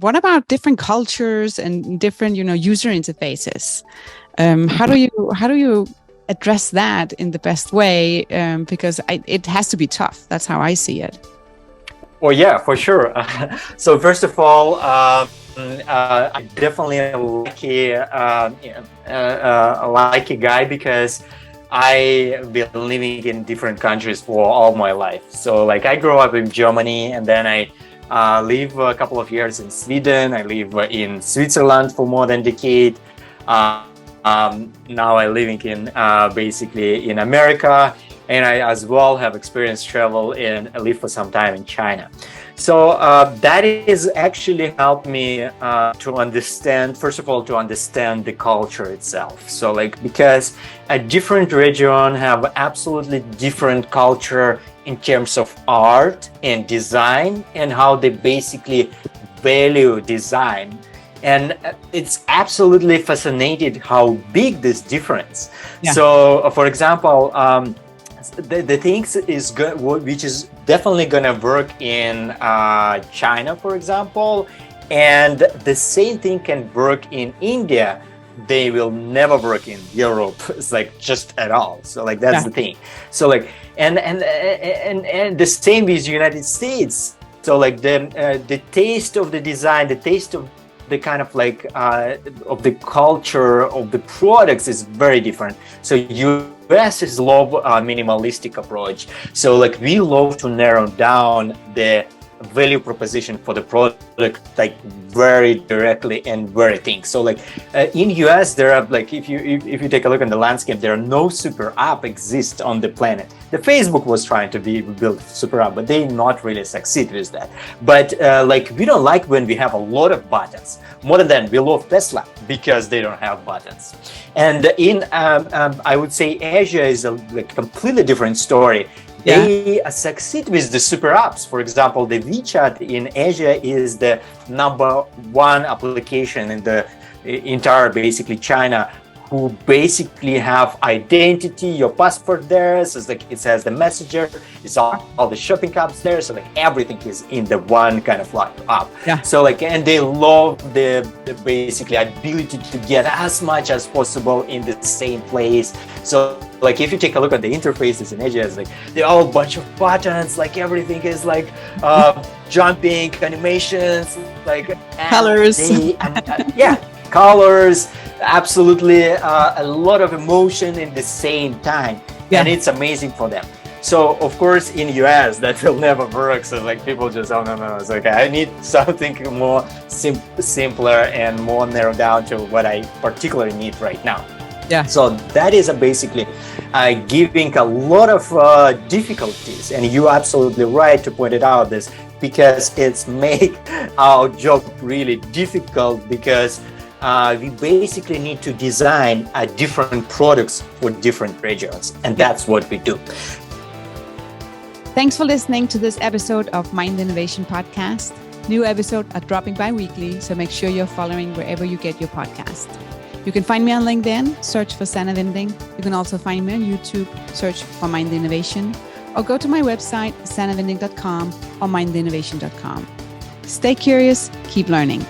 What about different cultures and different, user interfaces? How do you address that in the best way? Because it has to be tough. That's how I see it. Well, yeah, for sure. So first of all, I definitely a lucky guy because I've been living in different countries for all my life. So like I grew up in Germany, and then I live a couple of years in Sweden. I live in Switzerland for more than a decade. Now I'm living in basically in America, and I as well have experienced travel and live for some time in China. So that is actually helped me to understand, first of all, to understand the culture itself. So like, because a different region have absolutely different culture in terms of art and design and how they basically value design. And it's absolutely fascinating how big this difference. Yeah. So for example, the things is good, which is definitely gonna work in China, for example, and the same thing can work in India. They will never work in Europe. It's like just at all. So like that's the thing. So like and the same with United States. So like the taste of the design, the taste of the kind of like of the culture of the products is very different. So US is love a minimalistic approach. So like we love to narrow down the value proposition for the product like very directly and very things. So like in US there are like if you take a look on the landscape, there are no super app exist on the planet. The Facebook was trying to build super app, but they not really succeed with that. But like we don't like when we have a lot of buttons. More than that, we love Tesla because they don't have buttons. And in I would say Asia is a like completely different story. They succeed with the super apps. For example, the WeChat in Asia is the #1 application in the entire basically China, who basically have identity, your passport there. So it's like it says the messenger, it's all the shopping apps there. So like everything is in the one kind of like app. Yeah. So like, and they love the basically ability to get as much as possible in the same place. So like if you take a look at the interfaces in Asia, it's like they're all a bunch of buttons, like everything is like jumping animations, like colors. Colors, absolutely a lot of emotion in the same time. And it's amazing for them. So of course in US that will never work. So like people just, oh no, it's like I need something more simpler and more narrowed down to what I particularly need right now. Yeah. So that is basically giving a lot of difficulties, and you're absolutely right to point it out this, because it's make our job really difficult, because we basically need to design different products for different regions, and that's what we do. Thanks for listening to this episode of Mind Innovation Podcast. New episodes are dropping bi-weekly, so make sure you're following wherever you get your podcast. You can find me on LinkedIn, search for Sannah Vinding. You can also find me on YouTube, search for Mind Innovation, or go to my website, sannahvinding.com or mindinnovation.com. Stay curious, keep learning.